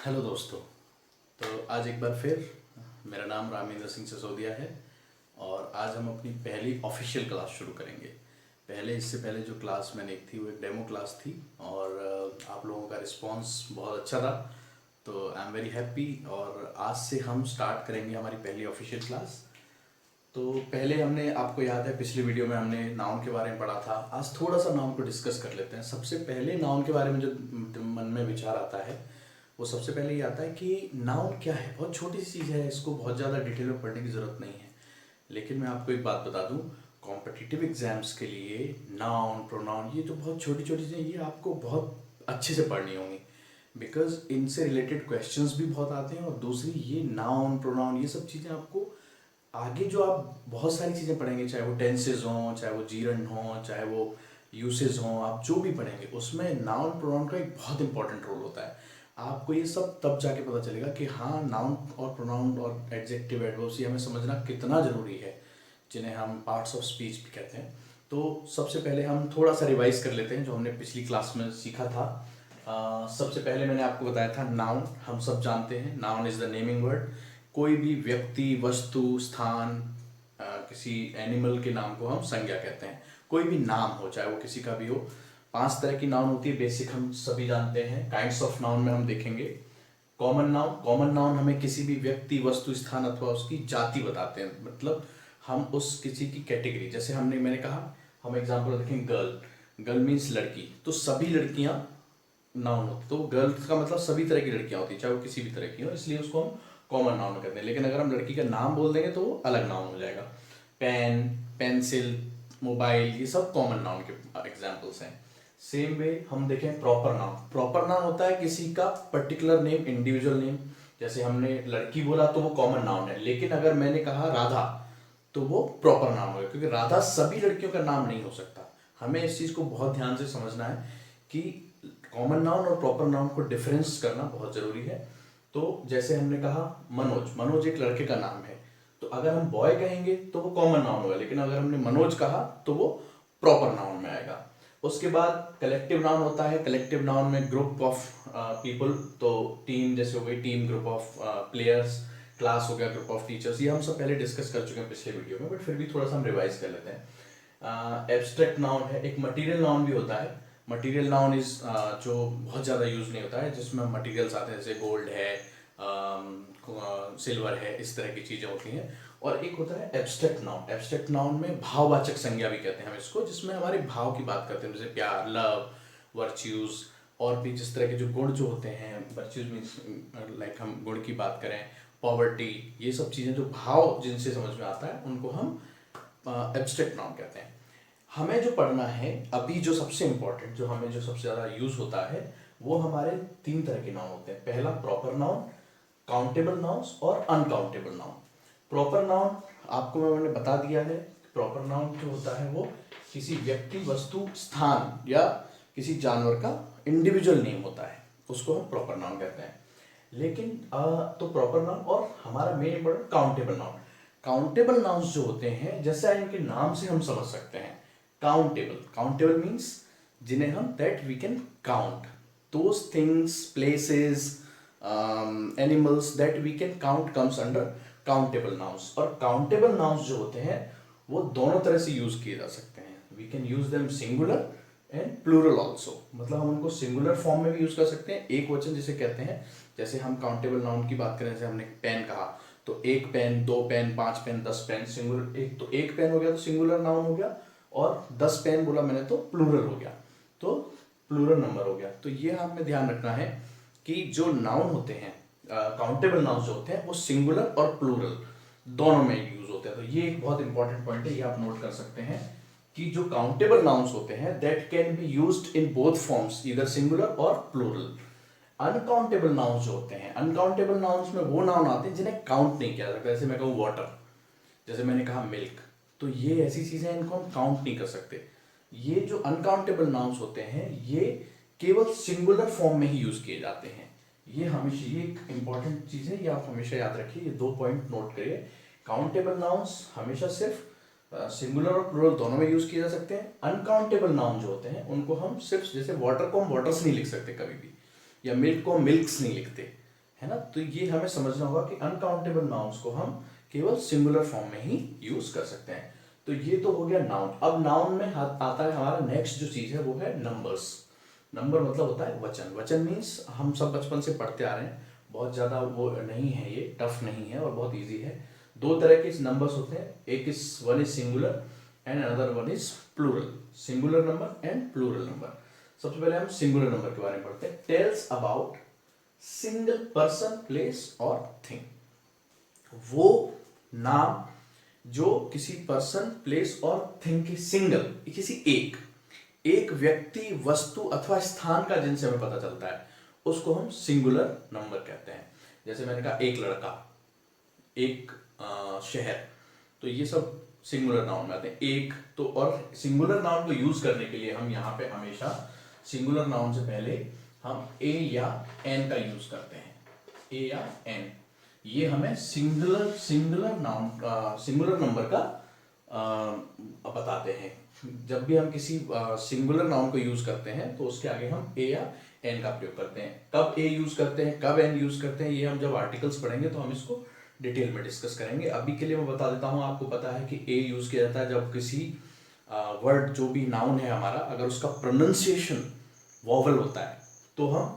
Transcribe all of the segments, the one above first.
Hello दोस्तों। तो आज एक बार फिर मेरा नाम रामेंद्र सिंह सिसोदिया है और आज हम अपनी पहली ऑफिशियल क्लास शुरू करेंगे। इससे पहले जो क्लास मैंने एक थी वो एक डेमो क्लास थी और आप लोगों का रिस्पांस बहुत अच्छा था। तो आई एम वेरी हैप्पी और आज से हम स्टार्ट करेंगे हमारी पहली ऑफिशियल क्लास। तो पहले हमने, आपको याद है पिछली वीडियो में हमने नाउन के बारे में पढ़ा था। आज थोड़ा सा नाउन को डिस्कस कर लेते हैं। सबसे पहले नाउन के बारे में जो मन में विचार आता है वो सबसे पहले ये आता है कि नाउन क्या है। बहुत छोटी सी चीज़ है, इसको बहुत ज़्यादा डिटेल में पढ़ने की ज़रूरत नहीं है। लेकिन मैं आपको एक बात बता दूं, कॉम्पिटिटिव एग्जाम्स के लिए नाउन प्रोनाउन ये जो बहुत छोटी छोटी चीज़ें ये आपको बहुत अच्छे से पढ़नी होंगी, बिकॉज इनसे रिलेटेड क्वेश्चंस भी बहुत आते हैं। और दूसरी ये नाउन प्रोनाउन ये सब चीज़ें आपको आगे जो आप बहुत सारी चीज़ें पढ़ेंगे, चाहे वो टेंसेज हों, चाहे वो जीरन हों, चाहे वो यूसेज हों, आप जो भी पढ़ेंगे उसमें नाउन प्रोनाउन का एक बहुत इंपॉर्टेंट रोल होता है। आपको ये सब तब जाके पता चलेगा कि हाँ, नाउन और प्रोनाउन और एडजेक्टिव एडवर्ब्स ये हमें समझना कितना ज़रूरी है, जिन्हें हम पार्ट्स ऑफ स्पीच भी कहते हैं। तो सबसे पहले हम थोड़ा सा रिवाइज कर लेते हैं जो हमने पिछली क्लास में सीखा था। सबसे पहले मैंने आपको बताया था नाउन, हम सब जानते हैं noun is the naming word. कोई भी व्यक्ति, वस्तु, स्थान, किसी एनिमल के नाम को हम संज्ञा कहते हैं। कोई भी नाम हो, चाहे वो किसी का भी हो। 5 तरह की नाउन होती है, बेसिक हम सभी जानते हैं। काइंड्स ऑफ नाउन में हम देखेंगे कॉमन नाउन हमें किसी भी व्यक्ति, वस्तु, स्थान अथवा उसकी जाति बताते हैं। मतलब हम उस किसी की कैटेगरी, जैसे मैंने कहा, हम एग्जांपल देखें गर्ल। गर्ल मीन्स लड़की, तो सभी लड़कियां नाउन होती, तो गर्ल का मतलब सभी तरह की लड़कियां होती है, चाहे वो किसी भी तरह की हो, इसलिए उसको हम कॉमन नाउन कहते हैं। लेकिन अगर हम लड़की का नाम बोल देंगे तो वो अलग नाउन हो जाएगा। पेन, पेंसिल, मोबाइल, ये सब कॉमन नाउन के एग्जाम्पल्स हैं। सेम वे हम देखें प्रॉपर नाउन। प्रॉपर नाउन होता है किसी का पर्टिकुलर नेम, इंडिविजुअल नेम। जैसे हमने लड़की बोला तो वो कॉमन नाउन है, लेकिन अगर मैंने कहा राधा तो वो प्रॉपर नाउन होगा, क्योंकि राधा सभी लड़कियों का नाम नहीं हो सकता। हमें इस चीज को बहुत ध्यान से समझना है कि कॉमन नाउन और प्रॉपर नाउन को डिफरेंस करना बहुत जरूरी है। तो जैसे हमने कहा मनोज, मनोज एक लड़के का नाम है, तो अगर हम बॉय कहेंगे तो वो कॉमन नाउन होगा, लेकिन अगर हमने मनोज कहा तो वो प्रॉपर नाउन में आएगा। उसके बाद कलेक्टिव नाउन होता है। कलेक्टिव नाउन में ग्रुप ऑफ पीपल, तो टीम जैसे हो गई team, group of players, class हो गया ग्रुप ऑफ टीचर्स। ये हम सब पहले डिस्कस कर चुके हैं पिछले वीडियो में, बट फिर भी थोड़ा सा हम रिवाइज कर लेते हैं। एब्स्ट्रैक्ट नाउन है। एक मटेरियल नाउन भी होता है। मटेरियल नाउन इज जो बहुत ज़्यादा यूज नहीं होता है, जिसमें मटेरियल्स आते हैं, जैसे गोल्ड है, सिल्वर है, इस तरह की चीज़ें होती हैं। और एक होता है एब्स्ट्रैक्ट नाउन। एब्स्ट्रैक्ट नाउन में भाववाचक संज्ञा भी कहते हैं हम इसको, जिसमें हमारे भाव की बात करते हैं, जैसे प्यार, लव, वर्च्यूज, और भी जिस तरह के जो गुण जो होते हैं। वर्च्यूज मीन्स लाइक हम गुण की बात करें, पॉवर्टी, ये सब चीज़ें जो भाव जिनसे समझ में आता है उनको हम एब्स्ट्रैक्ट नाउन कहते हैं। हमें जो पढ़ना है अभी, जो सबसे इंपॉर्टेंट, जो हमें जो सबसे ज़्यादा यूज होता है, वो हमारे 3 तरह के नाउन होते हैं। पहला प्रॉपर नाउन, काउंटेबल नाउन्स और अनकाउंटेबल नाउन। प्रॉपर नाउन आपको मैंने बता दिया है। प्रॉपर नाउन जो होता है वो किसी व्यक्ति, वस्तु, स्थान या किसी जानवर का इंडिविजुअल नेम होता है, उसको हम प्रॉपर नाउन कहते हैं। लेकिन तो प्रॉपर नाउन और हमारा main important countable noun. Countable nouns जो होते हैं, जैसे इनके नाम से हम समझ सकते हैं, काउंटेबल, काउंटेबल मीन्स जिन्हें हम that we can count, those things, places, animals that we can count comes under countable nouns. और काउंटेबल नाउन्स जो होते हैं वो दोनों तरह से यूज किए जा सकते हैं। We can use them singular and plural also, मतलब हम उनको सिंगुलर फॉर्म में भी यूज कर सकते हैं, एक वचन जिसे कहते हैं। जैसे हम काउंटेबल नाउन की बात करें, जैसे हमने पेन कहा, तो 1 pen, 2 pen, 5 pen, 10 pen, singular. एक तो 1 पेन हो गया तो सिंगुलर नाउन हो गया, और 10 पेन बोला मैंने तो प्लूरल हो गया, तो प्लूरल नंबर हो गया। तो ये हमें ध्यान रखना है कि जो नाउन होते हैं, काउंटेबल नाउन जो होते हैं, वो सिंगुलर और प्लूरल दोनों में यूज होते हैं। तो ये एक बहुत इंपॉर्टेंट पॉइंट है, ये आप नोट कर सकते हैं कि जो काउंटेबल नाउन्स होते हैं that can be used in both forms, either singular और प्लूरल। अनकाउंटेबल नाउन्स जो होते हैं, अनकाउंटेबल नाउन्स में वो नाउन आते हैं जिन्हें काउंट नहीं किया जाता। जैसे मैं कहूँ वाटर, जैसे मैंने कहा मिल्क, तो ये ऐसी चीजें इनको हम काउंट नहीं कर सकते। ये जो अनकाउंटेबल नाउन्स होते हैं ये केवल सिंगुलर फॉर्म में ही यूज किए जाते हैं। ये हमेशा, ये एक इंपॉर्टेंट चीज है, ये आप हमेशा याद रखिए, ये 2 पॉइंट नोट करिए। काउंटेबल नाउन्स हमेशा सिर्फ सिंगुलर और प्लूरल दोनों में यूज किए जा सकते हैं। अनकाउंटेबल नाउन जो होते हैं उनको हम सिर्फ, जैसे वाटर को हम वाटर्स नहीं लिख सकते कभी भी, या मिल्क को हम मिल्क्स नहीं लिखते, है ना। तो ये हमें समझना होगा कि अनकाउंटेबल नाउन्स को हम केवल सिंगुलर फॉर्म में ही यूज कर सकते हैं। तो ये तो हो गया नाउन। अब नाउन में आता है हमारा नेक्स्ट जो चीज है वो है नंबर्स। नंबर मतलब होता है वचन। वचन मीन्स हम सब बचपन से पढ़ते आ रहे हैं, बहुत ज़्यादा वो नहीं है, ये टफ नहीं है और बहुत इजी है। दो तरह के नंबर्स होते हैं, एक is one is singular and another one is plural. Singular number and plural number. सबसे पहले हम सिंगुलर नंबर के बारे में पढ़ते हैं। Tells about single person, place और थिंग। वो नाम जो किसी पर्सन, प्लेस और थिंग के सिंगल, किसी एक व्यक्ति, वस्तु अथवा स्थान का जिनसे हमें पता चलता है उसको हम सिंगुलर नंबर कहते हैं। जैसे मैंने कहा एक लड़का, एक शहर, तो ये सब सिंगुलर नाउन में आते हैं। एक तो, और सिंगुलर नाउन को यूज करने के लिए हम यहाँ पे हमेशा सिंगुलर नाउन से पहले हम ए या एन का यूज करते हैं। ए या एन, ये हमें सिंगुलर नाउन, सिंगुलर नंबर का बताते हैं। जब भी हम किसी सिंगुलर नाउन को यूज करते हैं तो उसके आगे हम ए या एन का प्रयोग करते हैं। कब ए यूज करते हैं, कब एन यूज करते हैं, ये हम जब आर्टिकल्स पढ़ेंगे तो हम इसको डिटेल में डिस्कस करेंगे। अभी के लिए मैं बता देता हूँ, आपको पता है कि ए यूज किया जाता है जब किसी वर्ड, जो भी नाउन है हमारा, अगर उसका प्रोनाउंसिएशन वॉवल होता है तो हम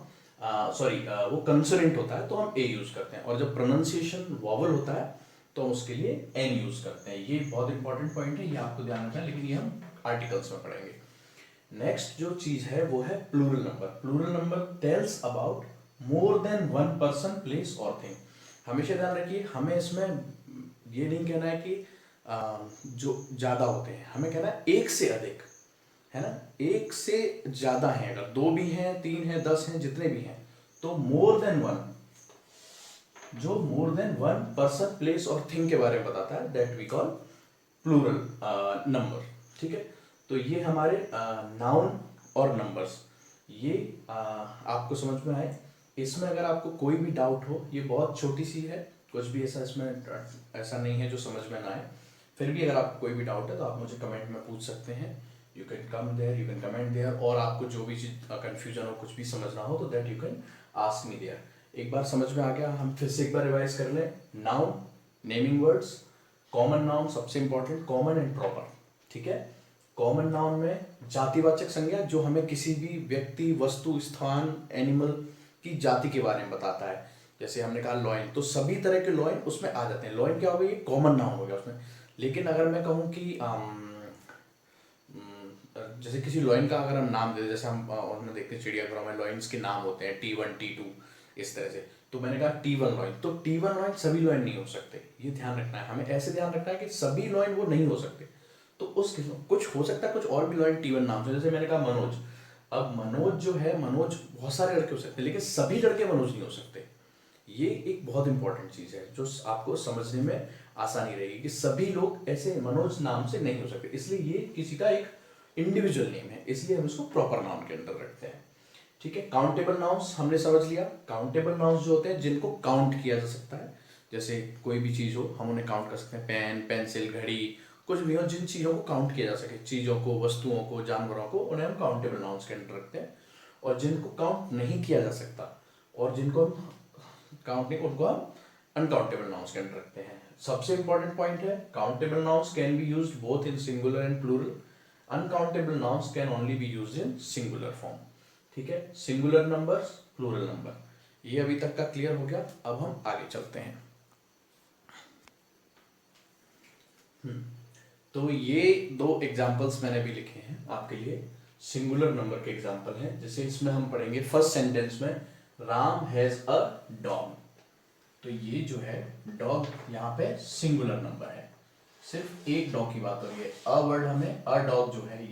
वो कंसोनेंट होता है तो हम ए यूज करते हैं, और जब प्रोनाउंसिएशन वॉवल होता है तो हम उसके लिए एन यूज करते हैं। ये बहुत इंपॉर्टेंट पॉइंट है, ये आपको ध्यान रखना है, लेकिन ये हम आर्टिकल्स में पढ़ेंगे। नेक्स्ट जो चीज है वो है plural number. Plural number tells about more than one person, place और थिंग। हमेशा ध्यान रखिए, हमें इसमें ये नहीं कहना है कि जो ज्यादा होते हैं, हमें कहना है एक से अधिक, है ना। एक से ज्यादा है, अगर दो भी हैं, तीन हैं, 10 हैं, जितने भी हैं, तो मोर देन वन, जो more than one person, place और थिंग के बारे में बताता है, that we call plural number. ठीक है, तो ये हमारे नाउन और नंबर्स, ये आपको समझ में आए। इसमें अगर आपको कोई भी डाउट हो, ये बहुत छोटी सी है, कुछ भी ऐसा इसमें ऐसा नहीं है जो समझ में ना आए। फिर भी अगर आपको कोई भी डाउट है तो आप मुझे कमेंट में पूछ सकते हैं। You can come there, you can comment there, और आपको जो भी चीज़ कन्फ्यूजन हो, कुछ भी समझना हो, तो that you can ask me there. एक बार समझ में आ गया, हम फिर से एक बार रिवाइज कर लें। Noun, naming words, common noun सबसे इंपॉर्टेंट, कॉमन एंड प्रॉपर। ठीक है, कॉमन नाउन में जातिवाचक संज्ञा, जो हमें किसी भी व्यक्ति, वस्तु, स्थान, एनिमल की जाति के बारे में बताता है। जैसे हमने कहा लॉइन, तो सभी तरह के लॉइन उसमें आ जाते हैं। लॉइन क्या हो गई, कॉमन नाउन हो गया उसमें। लेकिन अगर मैं कहूँ कि जैसे किसी लॉइन का अगर हम नाम दे, जैसे हम उन्होंने देखते हैं चिड़ियाघरों में लॉइन्स के नाम होते हैं, T1 T2 इस तरह से, तो मैंने कहा T1 लॉइन, तो T1 लॉइन सभी लॉइन नहीं हो सकते, ये ध्यान रखना है हमें। ऐसे ध्यान रखना है कि सभी लॉइन वो नहीं हो सकते, तो उस कुछ हो सकता है, कुछ और भी लॉइन T1 नाम से। जैसे मैंने कहा मनोज, अब मनोज जो है, मनोज बहुत सारे लड़के हो सकते हैं, लेकिन सभी लड़के मनोज नहीं हो सकते। ये एक बहुत इंपॉर्टेंट चीज है जो आपको समझने में आसानी रहेगी, कि सभी लोग ऐसे मनोज नाम से नहीं हो सकते, इसलिए ये किसी का एक इंडिविजुअल नेम है, इसलिए हम इसको प्रॉपर नाउन के अंदर रखते हैं। ठीक है, काउंटेबल नाउन्स हमने समझ लिया। काउंटेबल नाउन्स जो होते हैं जिनको काउंट किया जा सकता है, जैसे कोई भी चीज हो हम उन्हें काउंट कर सकते हैं, पेन, पेंसिल, घड़ी, कुछ भी हो, जिन चीजों को काउंट किया जा सके, चीजों को, वस्तुओं को, जानवरों को, उन्हें हम काउंटेबल नाउन्स के अंदर रखते हैं। और जिनको काउंट नहीं किया जा सकता और जिनको हम काउंट नहीं, उनको हम अनकाउंटेबल नाउन्स के अंदर रखते हैं। सबसे इंपॉर्टेंट पॉइंट है, countable nouns can be used both in singular and plural. Uncountable nouns can only be used in singular form. ठीक है, सिंगुलर नंबर्स, प्लूरल नंबर, ये अभी तक का क्लियर हो गया। अब हम आगे चलते हैं। तो ये दो एग्जाम्पल्स मैंने भी लिखे हैं आपके लिए, सिंगुलर नंबर के एग्जाम्पल हैं। जैसे इसमें हम पढ़ेंगे फर्स्ट सेंटेंस में, राम हैज अ डॉग, तो ये जो है डॉग यहाँ पे सिंगुलर नंबर है, सिर्फ एक डॉग की बात हो रही है। अ वर्ड हमें, अ डॉग जो है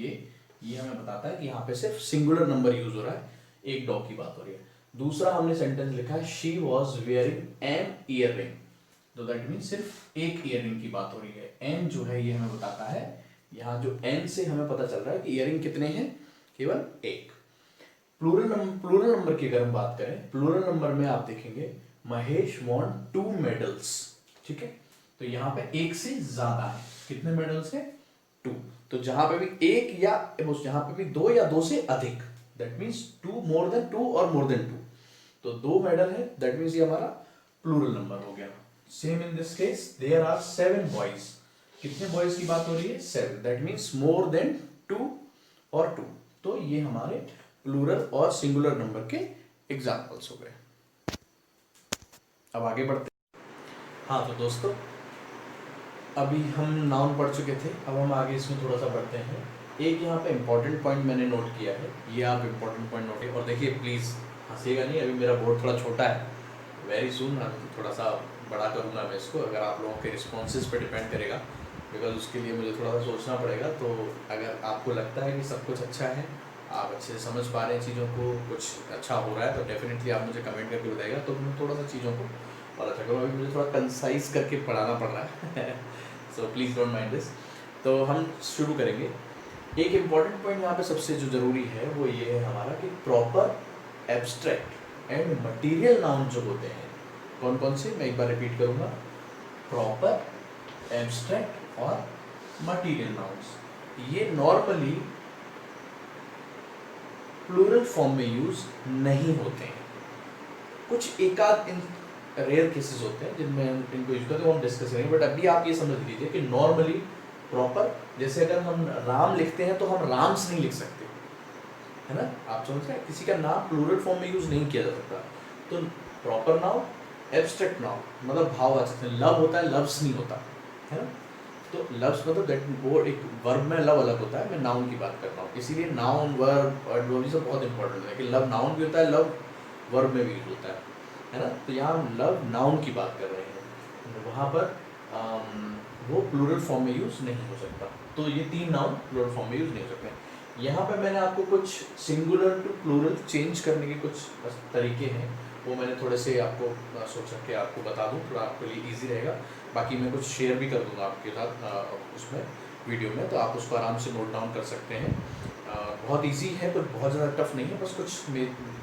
ये हमें बताता है कि यहाँ पे सिर्फ सिंगुलर नंबर यूज हो रहा है, एक डॉग की बात हो रही है। दूसरा हमने सेंटेंस लिखा है, she was wearing an ear ring, तो दैट मीन सिर्फ एक ईयरिंग की बात हो रही है। एन जो है ये हमें बताता है, यहाँ जो एन से हमें पता चल रहा है कि ईयरिंग कितने हैं, केवल एक। प्लूरल नंबर की अगर हम बात करें, प्लूरल नंबर में आप देखेंगे महेश वॉन 2 मेडल्स। ठीक है, तो यहाँ पे एक से ज्यादा है, कितने मेडल्स है, 2। तो जहां पे भी एक या जहां पे भी 2 या 2 से अधिक, दैट मीन्स 2 मोर देन 2 और मोर देन 2, तो 2 मेडल है, दैट मीन्स ये हमारा प्लूरल नंबर हो गया। Same in this case there are 7 boys. कितने बॉयज की बात हो रही है? 7, दैट मीन्स मोर देन 2 और 2। तो ये हमारे प्लूरल और सिंगुलर नंबर के एग्जाम्पल्स हो गए। अब आगे बढ़ते हैं। हाँ तो दोस्तों, अभी हम नाउन पढ़ चुके थे, अब हम आगे इसमें थोड़ा सा बढ़ते हैं। एक यहाँ पे इम्पोर्टेंट पॉइंट मैंने नोट किया है, ये आप इम्पोर्टेंट पॉइंट नोट कीजिए। और देखिए प्लीज़ हंसीएगा नहीं, अभी मेरा बोर्ड थोड़ा छोटा है, वेरी सून थोड़ा सा बड़ा करूँगा मैं इसको, अगर आप लोगों के रिस्पॉन्सेज पे डिपेंड करेगा, बिकॉज उसके लिए मुझे थोड़ा सा सोचना पड़ेगा। तो अगर आपको लगता है कि सब कुछ अच्छा है, आप अच्छे से समझ पा रहे हैं चीज़ों को, कुछ अच्छा हो रहा है, तो डेफिनेटली आप मुझे कमेंट करके बताइएगा, तो मैं थोड़ा सा चीज़ों को और अच्छा करूँगा। अभी मुझे थोड़ा कंसाइज करके पढ़ाना पड़ रहा है so please don't mind this. तो हम शुरू करेंगे। एक इम्पॉर्टेंट पॉइंट यहाँ पे सबसे जो ज़रूरी है वो ये है हमारा कि proper abstract and material noun जो होते हैं, कौन कौन से, मैं एक बार रिपीट करूँगा, प्रॉपर, एब्स्ट्रैक्ट और मटेरियल नाउन्स, ये नॉर्मली प्लूरल फॉर्म में यूज नहीं होते हैं। कुछ एकाध इन रेयर केसेस होते हैं जिनमें हम इनको यूज करते हैं, हम डिस्कस करेंगे। बट अभी आप ये समझ लीजिए कि नॉर्मली प्रॉपर, जैसे अगर हम राम लिखते हैं तो हम राम्स नहीं लिख सकते, है ना, आप समझ रहे हैं, किसी का नाम प्लूरल फॉर्म में यूज नहीं किया जा सकता। तो प्रॉपर नाउन, एब्स्ट्रैक्ट नाउन, मतलब भाववाचक, लव होता है, लव्स नहीं होता, है ना। तो लव्स मतलब दैट, वो एक वर्ब में लव अलग होता है, मैं नाउन की बात कर रहा हूँ, इसीलिए नाउन, वर्ब और वो भी सब बहुत इंपॉर्टेंट है कि लव नाउन भी होता है, लव वर्ब में भी यूज होता है ना। तो यहाँ हम लव नाउन की बात कर रहे हैं, वहाँ पर वो प्लूरल फॉर्म में यूज नहीं हो सकता। तो ये 3 नाउन प्लूरल फॉर्म में यूज नहीं हो सकते। यहाँ पे मैंने आपको कुछ सिंगुलर टू प्लूरल चेंज करने के कुछ तरीके हैं, वो मैंने थोड़े से आपको सोचा कि आपको बता दूं, थोड़ा आपके लिए इजी रहेगा। बाकी मैं कुछ शेयर भी कर दूंगा आपके साथ उसमें वीडियो में, तो आप उसको आराम से नोट डाउन कर सकते हैं। बहुत इजी है, पर बहुत ज़्यादा टफ नहीं है, बस कुछ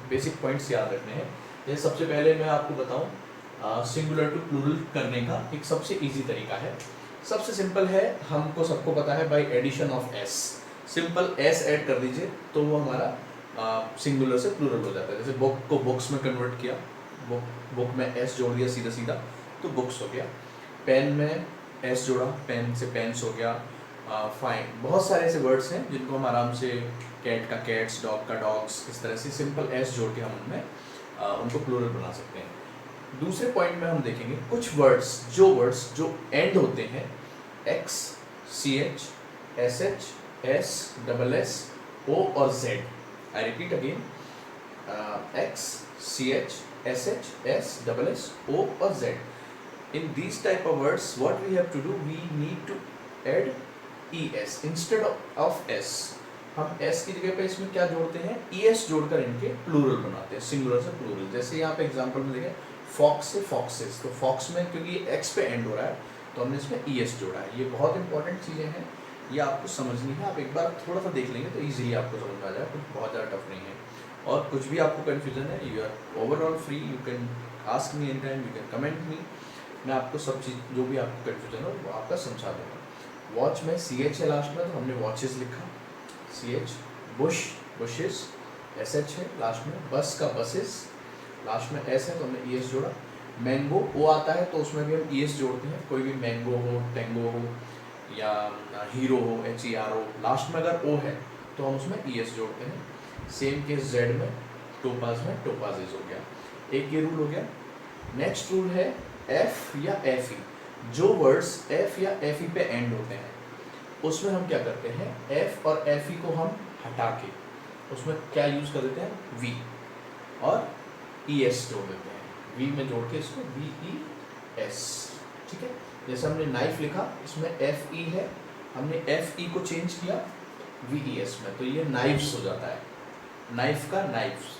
बेसिक पॉइंट्स याद रखने हैं। जैसे सबसे पहले मैं आपको बताऊँ सिंगुलर टू प्लूरल करने का एक सबसे ईजी तरीका है, सबसे सिंपल है, हमको सबको पता है, by addition of S. Simple S add कर दीजिए तो वो हमारा सिंगुलर से प्लूरल हो जाता है। जैसे बुक को बुक्स में कन्वर्ट किया, बुक में एस जोड़ दिया सीधा सीधा तो बुक्स हो गया। पेन में एस जोड़ा, पेन से पेन्स हो गया। फाइन, बहुत सारे ऐसे वर्ड्स हैं जिनको हम आराम से, कैट का कैट्स, डॉग का डॉग्स, इस तरह से सिंपल एस जोड़ के हम उनमें उनको प्लूरल बना सकते हैं। दूसरे पॉइंट में हम देखेंगे कुछ वर्ड्स जो एंड होते हैं X, C H, S H, S, double S, O और Z. I repeat again, X, C H, S H, S, double S, O और Z. In these type of words, what we have to do, we need to add es instead of s। हम s की जगह पे इसमें क्या जोड़ते हैं, es जोड़कर इनके प्लूरल बनाते हैं, सिंगुलर से प्लूरल। जैसे यहाँ पे एग्जांपल में देखें, फॉक्स से फॉक्सेस, तो फॉक्स में क्योंकि x पे एंड हो रहा है तो हमने इसमें es जोड़ा है। ये बहुत इंपॉर्टेंट चीज़ें हैं, ये आपको समझनी है। आप एक बार थोड़ा सा देख लेंगे तो ईजिली आपको समझ में आ जाएगा, कुछ बहुत ज़्यादा टफ नहीं है। और कुछ भी आपको कन्फ्यूजन है, you are overall free, you can ask me any time, you can comment me, मैं आपको सब चीज़ जो भी आपको कन्फ्यूजन हो वो आपका समझा दूँगा। वॉच में सी एच है लास्ट में, तो हमने वॉचेस लिखा, C H. Bush, bushes, S H है लास्ट में। बस का बसेस, लास्ट में एस है तो हमने ई एस जोड़ा। मैंगो, ओ आता है तो उसमें भी हम ई एस जोड़ते हैं, कोई भी मैंगो हो, टेंगो हो या हीरो हो, HERO, लास्ट में अगर ओ है तो हम उसमें ई एस जोड़ते हैं। सेम केस जेड में, टोपाज में टोपाजेज हो गया। एक ये रूल हो गया। नेक्स्ट रूल है एफ या एफ ई, जो वर्ड्स एफ या एफ ई पे एंड होते हैं उसमें हम क्या करते हैं, एफ और एफ ई को हम हटा के उसमें क्या यूज कर देते हैं, वी और ई एस जोड़ देते हैं, वी में जोड़ के इसको वी ई एस, ठीक है। जैसे हमने नाइफ लिखा, इसमें एफ ई है, हमने एफ ई को चेंज किया वी ई एस में, तो ये नाइफ्स हो जाता है। नाइफ का नाइफ्स,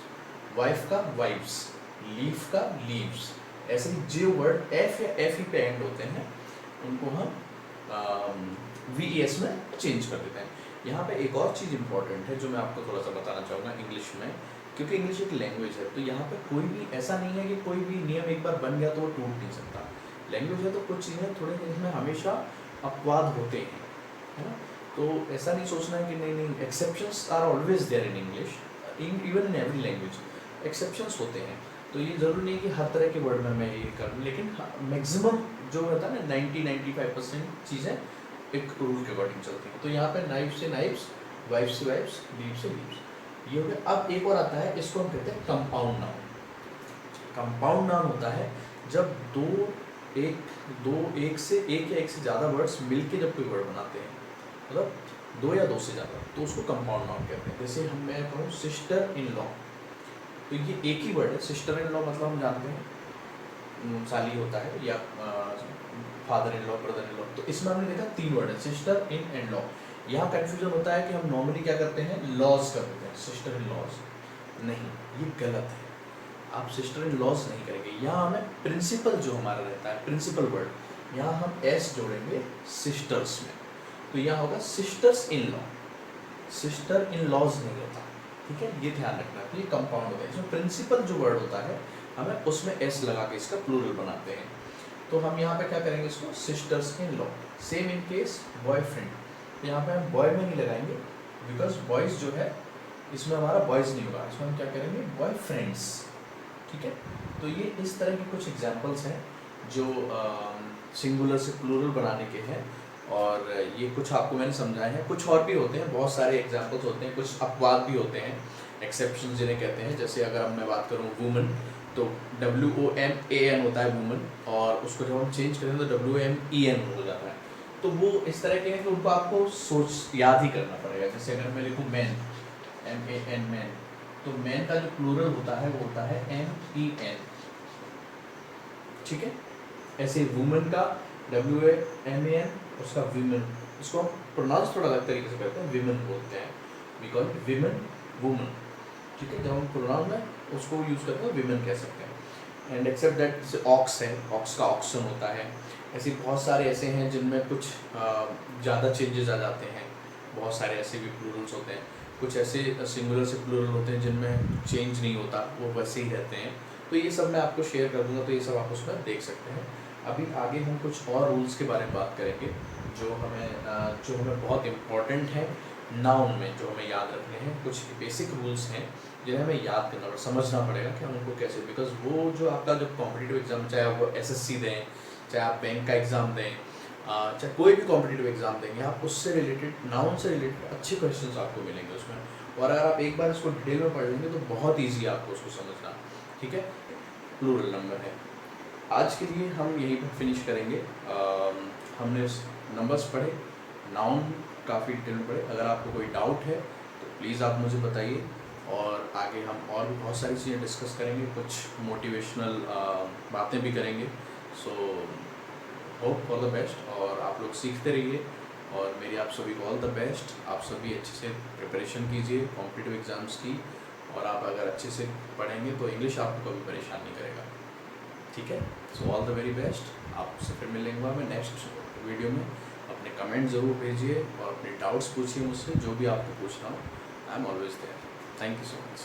वाइफ का वाइफ्स, लीफ का लीव्स। ऐसे ही जो वर्ड एफ या एफ ई पे एंड होते हैं उनको हम वी ई एस में चेंज कर देते हैं। यहाँ पे एक और चीज़ इंपॉर्टेंट है जो मैं आपको थोड़ा सा बताना चाहूँगा इंग्लिश में, क्योंकि इंग्लिश एक लैंग्वेज है, तो यहाँ पे कोई भी ऐसा नहीं है कि कोई भी नियम एक बार बन गया तो वो टूट नहीं सकता। लैंग्वेज है तो कुछ चीज़ें थोड़े इसमें हमेशा अपवाद होते हैं, है ना। तो ऐसा नहीं सोचना है कि नहीं, exceptions are always there in English, even in every language exceptions होते हैं। तो ये ज़रूरी नहीं कि हर तरह के वर्ड में मैं ये करूँ, लेकिन मैक्सिमम जो होता है ना 90-95% चीज़ें एक रूल के अकॉर्डिंग चलती हैं। तो यहाँ पे नाइफ से नाइफ्स, वाइफ से वाइफ्स, लीव से लीव्स, ये हो गया। अब एक और आता है, इसको हम कहते हैं कंपाउंड नाउन। कंपाउंड नाउन होता है जब एक से एक या एक से ज़्यादा वर्ड्स मिलके जब कोई वर्ड बनाते हैं, मतलब दो या दो से ज़्यादा, तो उसको कंपाउंड नाउन कहते हैं। जैसे मैं कहूँ सिस्टर इन लॉ, तो ये एक ही वर्ड है। सिस्टर इन लॉ मतलब हम जानते हैं साली होता है, या father in law, brother in law. तो इसमें हमने देखा 3 वर्ड है, सिस्टर इन एंड लॉ। यहाँ कन्फ्यूजन होता है कि हम नॉर्मली क्या करते हैं, लॉज कर देते हैं, सिस्टर इन लॉज। नहीं, ये गलत है। आप सिस्टर इन लॉज नहीं करेंगे। यहाँ हमें प्रिंसिपल जो हमारा रहता है, प्रिंसिपल वर्ड, यहाँ हम एस जोड़ेंगे सिस्टर्स में, तो यहाँ होगा sisters in law, sister in laws नहीं होता। ठीक है, ये ध्यान रखना। तो ये कंपाउंड होता है। इसमें प्रिंसिपल जो वर्ड होता है हमें उसमें एस लगा के इसका प्लूरल बनाते हैं। तो हम यहाँ पे क्या करेंगे, इसको sisters in law. Same in case boyfriend, तो यहाँ पे हम बॉय में नहीं लगाएंगे, बिकॉज बॉयज़ जो है इसमें हमारा बॉयज़ नहीं होगा, इसमें हम क्या करेंगे, बॉय फ्रेंड्स। ठीक है, तो ये इस तरह के कुछ एग्जाम्पल्स हैं जो सिंगुलर से प्लूरल बनाने के हैं, और ये कुछ आपको मैंने समझाए हैं। कुछ और भी होते हैं, बहुत सारे एग्जाम्पल्स होते हैं, कुछ अपवाद भी होते हैं, एक्सेप्शन जिन्हें कहते हैं। जैसे अगर मैं बात करूँ वुमन, तो WOMAN होता है वुमन, और उसको जब हम चेंज करें तो WMEN हो जाता है। तो वो इस तरह के हैं कि उनको आपको सोच याद ही करना पड़ेगा। जैसे अगर मैं लिखूँ मैन, MAN मैन, तो मैन का जो प्लूरल होता है वो होता है MEN। ठीक है, ऐसे वुमन का WAMAN, उसका विमेन, इसको हम प्रोनाउंस थोड़ा अलग तरीके से करते हैं, विमेन बोलते हैं, बिकॉज विमेन वुमन। ठीक है, जब हम प्रोनाउन में उसको यूज़ करते हैं विमेन कह सकते हैं। एंड एक्सेप्ट दैट, जैसे ऑक्स है, ऑक्स का ऑक्सन होता है। ऐसे बहुत सारे ऐसे हैं जिनमें कुछ ज़्यादा चेंजेस आ जाते हैं। बहुत सारे ऐसे भी प्लूरल्स होते हैं। कुछ ऐसे सिंगुलर से प्लूरल होते हैं जिनमें चेंज नहीं होता, वो वैसे ही रहते हैं। तो ये सब मैं आपको शेयर कर दूंगा, तो ये सब आप उसमें देख सकते हैं। अभी आगे हम कुछ और रूल्स के बारे में बात करेंगे जो हमें बहुत इम्पॉर्टेंट है नाउन में, जो हमें याद रखने हैं। कुछ बेसिक रूल्स हैं जिन्हें हमें याद करना और समझना पड़ेगा कि हम उनको कैसे, बिकॉज वो जो आपका जब कॉम्पिटिटिव एग्जाम, चाहे आप SSC दें, चाहे आप बैंक का एग्ज़ाम दें, चाहे कोई भी कॉम्पिटिटिव एग्जाम देंगे, आप उससे रिलेटेड, नाउन से रिलेटेड अच्छे क्वेश्चंस आपको मिलेंगे उसमें। और अगर आप एक बार इसको डिटेल में पढ़ लेंगे तो बहुत ईजी है आपको उसको समझना। ठीक है, प्लूरल नंबर है। आज के लिए हम यहीं पर फिनिश करेंगे। हमने नंबर्स पढ़े, नाउन काफ़ी डिटेल में पढ़े। अगर आपको कोई डाउट है तो प्लीज़ आप मुझे बताइए, और आगे हम और भी बहुत सारी चीज़ें डिस्कस करेंगे, कुछ मोटिवेशनल बातें भी करेंगे। So hope for the best, और आप लोग सीखते रहिए, और मेरी आप सभी को ऑल द बेस्ट। आप सभी अच्छे से प्रिपरेशन कीजिए कॉम्पिटिटिव एग्ज़ाम्स की, और आप अगर अच्छे से पढ़ेंगे तो इंग्लिश आपको कभी परेशान नहीं करेगा। ठीक है, so all the very best. आपसे फिर मिलेंगे मैं नेक्स्ट वीडियो में। अपने कमेंट ज़रूर भेजिए और अपने डाउट्स पूछिए मुझसे, जो भी आपको पूछना हो। I am always there. Thank you so much.